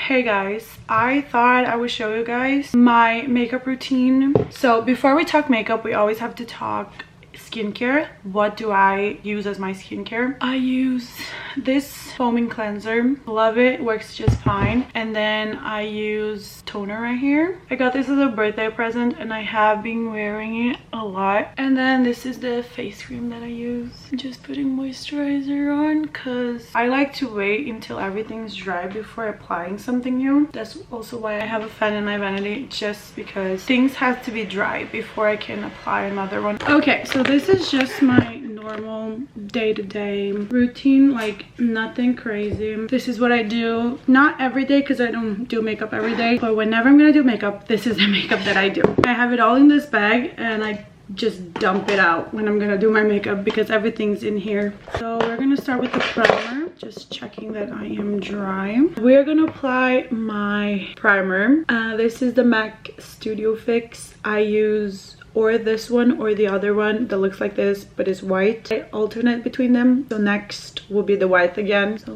Hey guys, I thought I would show you guys my makeup routine. So before we talk makeup, we always have to talk skincare. What do I use as my skincare? I use this foaming cleanser. Love it, works just fine. And then I use toner right here. I got this as a birthday present and I have been wearing it a lot. And then this is the face cream that I use. I'm just putting moisturizer on because I like to wait until everything's dry before applying something new. That's also why I have a fan in my vanity, just because things have to be dry before I can apply another one. Okay, so this is just my normal day-to-day routine, like nothing crazy. This is what I do, not every day because I don't do makeup every day, but whenever I'm gonna do makeup, this is the makeup that I do. I have it all in this bag and I just dump it out when I'm gonna do my makeup because everything's in here. So we're gonna start with the primer, just checking that I am dry. We're gonna apply my primer. This is the MAC Studio Fix. I use or this one or the other one that looks like this but is white. I alternate between them. So next will be the white again. So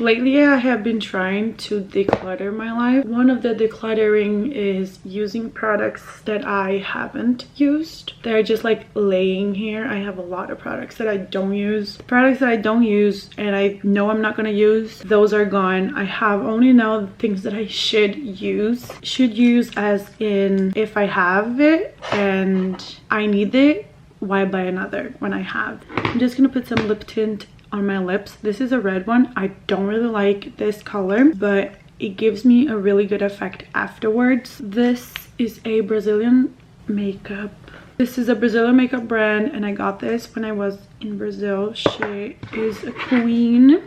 lately I have been trying to declutter my life. One of the decluttering is using products that I haven't used. They're just like laying here. I have a lot of products that I don't use. Products that I don't use and I know I'm not gonna use, those are gone. I have only now the things that I should use. Should use as in if I have it and I need it, why buy another when I have? I'm just gonna put some lip tint on my lips. This is a red one. I don't really like this color, but it gives me a really good effect afterwards. This is a Brazilian makeup. This is a Brazilian makeup brand and I got this when I was in Brazil. She is a queen.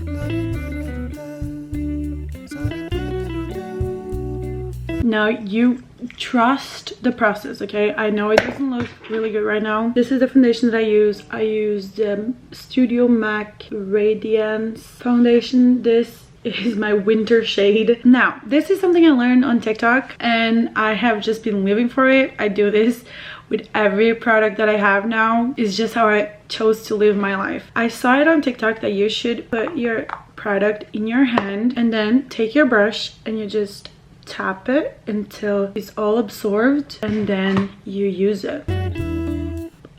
Now you trust the process, okay? I know it doesn't look really good right now. This is the foundation that I use. I use the Studio MAC Radiance foundation. This is my winter shade. Now this is something I learned on TikTok and I have just been living for it. I do this with every product that I have now. It's just how I chose to live my life. I saw it on TikTok that you should put your product in your hand and then take your brush and you just tap it until it's all absorbed and then you use it.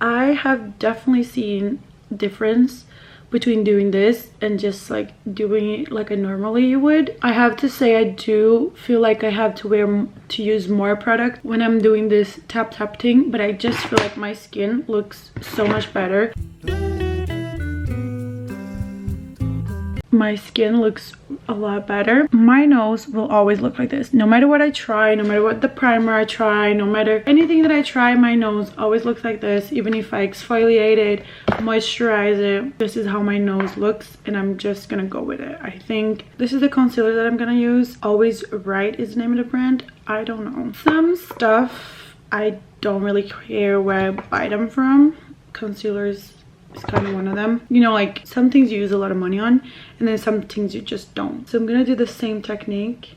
I have definitely seen difference between doing this and just like doing it like I normally would. I have to say I do feel like I have to use more product when I'm doing this tap thing, but I just feel like my skin looks so much better. My skin looks a lot better. My nose will always look like this. No matter what I try, no matter what the primer I try, no matter anything that I try, my nose always looks like this. Even if I exfoliate it, moisturize it, this is how my nose looks and I'm just gonna go with it. I think this is the concealer that I'm gonna use. Always Right is the name of the brand. I don't know. Some stuff I don't really care where I buy them from. Concealers is kind of one of them. You know, like some things you use a lot of money on and then some things you just don't. So I'm gonna do the same technique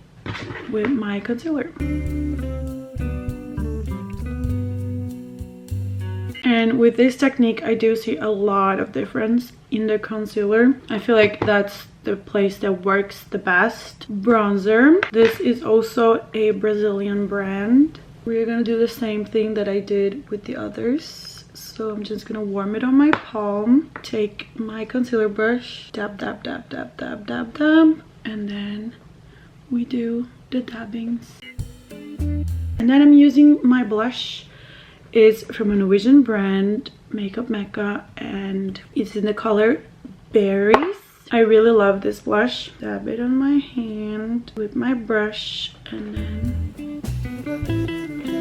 with my concealer. And with this technique I do see a lot of difference in the concealer. I feel like that's the place that works the best. Bronzer. This is also a Brazilian brand. We're gonna do the same thing that I did with the others. So I'm just gonna warm it on my palm, take my concealer brush, dab, dab, dab, dab, dab, dab, dab, and then we do the dabbings. And then I'm using my blush. It's from a Norwegian brand, Makeup Mecca, and it's in the color Berries. I really love this blush. Dab it on my hand with my brush and then...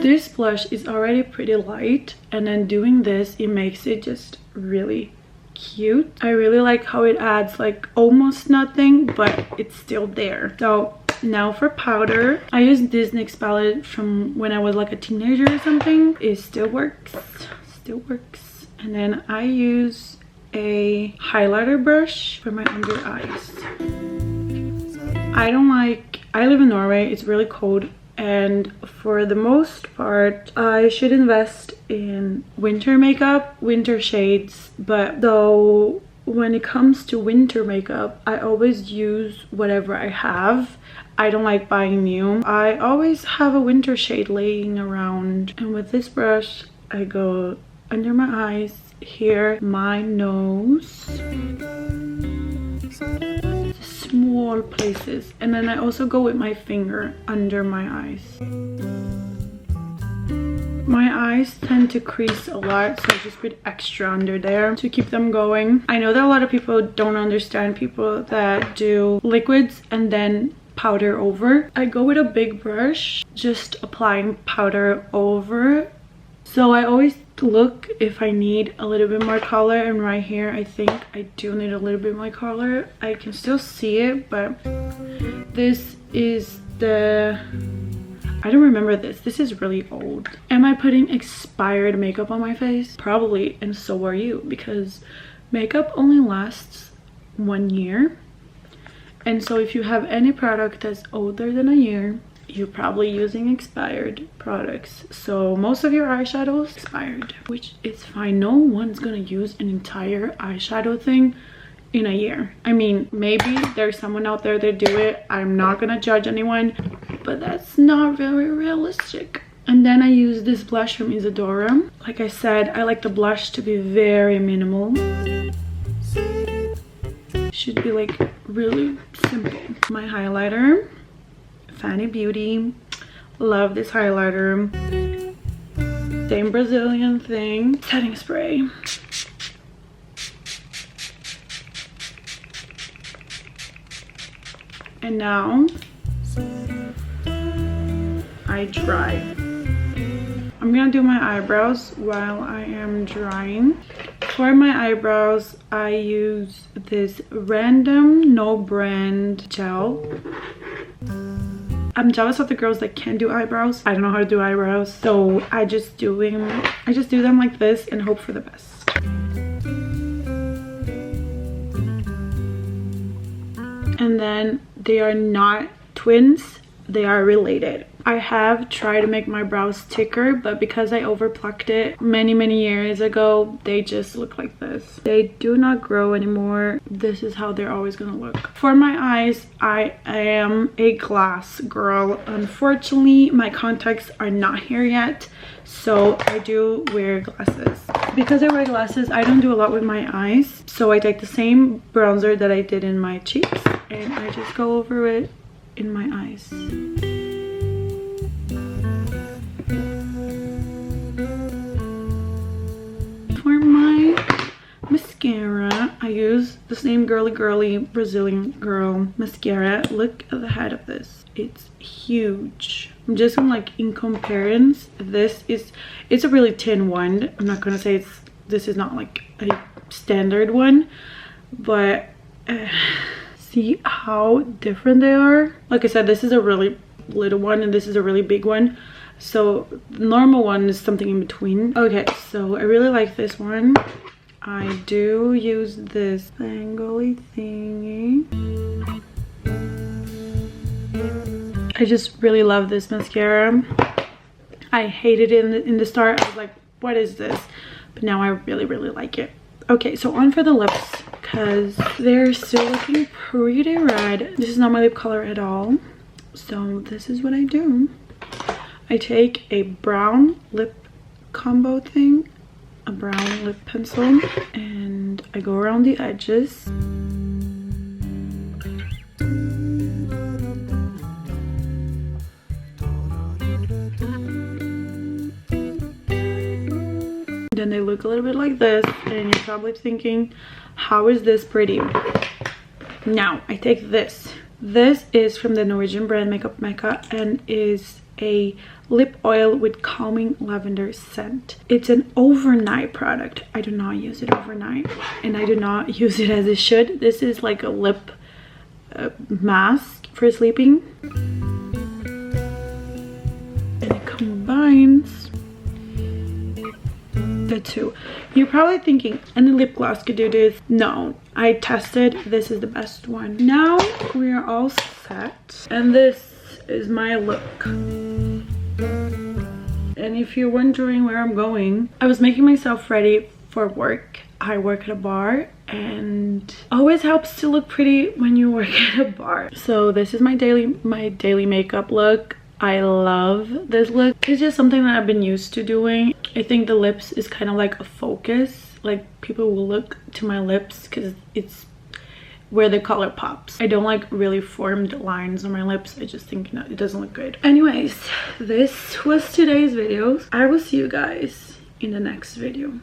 This blush is already pretty light and then doing this, it makes it just really cute. I really like how it adds like almost nothing, but it's still there. So now for powder, I use this NYX palette from when I was like a teenager or something. It still works, And then I use a highlighter brush for my under eyes. I live in Norway, it's really cold. And for the most part, I should invest in winter makeup, winter shades. But though when it comes to winter makeup, I always use whatever I have. I don't like buying new. I always have a winter shade laying around. And with this brush, I go under my eyes, here, my nose, small places. And then I also go with my finger under my eyes. My eyes tend to crease a lot, so I just put extra under there to keep them going. I know that a lot of people don't understand people that do liquids and then powder over. I go with a big brush, just applying powder over. So I always look if I need a little bit more color, and right here I think I do need a little bit more color. I can still see it, but this is the... I don't remember this. This is really old. Am I putting expired makeup on my face? Probably, and so are you, because makeup only lasts 1 year. And so if you have any product that's older than a year, you're probably using expired products. So most of your eyeshadows expired, which is fine. No one's gonna use an entire eyeshadow thing in a year. I mean, maybe there's someone out there that do it. I'm not gonna judge anyone, but that's not very realistic. And then I use this blush from Isadora. Like I said, I like the blush to be very minimal. Should be like really simple. My highlighter, Fanny Beauty. Love this highlighter. Same Brazilian thing. Setting spray. And now I dry. I'm gonna do my eyebrows while I am drying. For my eyebrows, I use this random no brand gel. I'm jealous of the girls that can do eyebrows. I don't know how to do eyebrows, so I just do them like this and hope for the best. And then they are not twins, they are related. I have tried to make my brows thicker, but because I overplucked it many years ago, they just look like this. They do not grow anymore. This is how they're always gonna look. For my eyes, I am a glass girl. Unfortunately, my contacts are not here yet, so I do wear glasses. Because I wear glasses, I don't do a lot with my eyes, so I take the same bronzer that I did in my cheeks and I just go over it in my eyes. For my mascara, I use the same girly Brazilian girl mascara. Look at the head of this. It's huge. I'm just like in comparison, it's a really thin one. I'm not gonna say this is not like a standard one, but see how different they are. Like I said, this is a really little one and this is a really big one, so the normal one is something in between. Okay, so I really like this one. I do use this tangly thingy. I just really love this mascara. I hated it in the start. I was like, what is this? But now I really like it. Okay, so on for the lips, because they're still looking pretty red. This is not my lip color at all, so this is what I do. I take a brown lip combo thing, a brown lip pencil, and I go around the edges. Then they look a little bit like this, and you're probably thinking, how is this pretty? Now I take this. This is from the Norwegian brand Makeup Mecca and is a lip oil with calming lavender scent. It's an overnight product. I do not use it overnight, and I do not use it as it should. This is like a lip mask for sleeping, and it combines the two. You're probably thinking any lip gloss could do this. No, I tested. This is the best one. Now we are all set, and this is my look. And if you're wondering where I'm going, I was making myself ready for work. I work at a bar and always helps to look pretty when you work at a bar. So this is my daily makeup look. I love this look. It's just something that I've been used to doing. I think the lips is kind of like a focus. Like people will look to my lips because it's where the color pops. I don't like really formed lines on my lips. I just think no, it doesn't look good. Anyways, this was today's video. I will see you guys in the next video.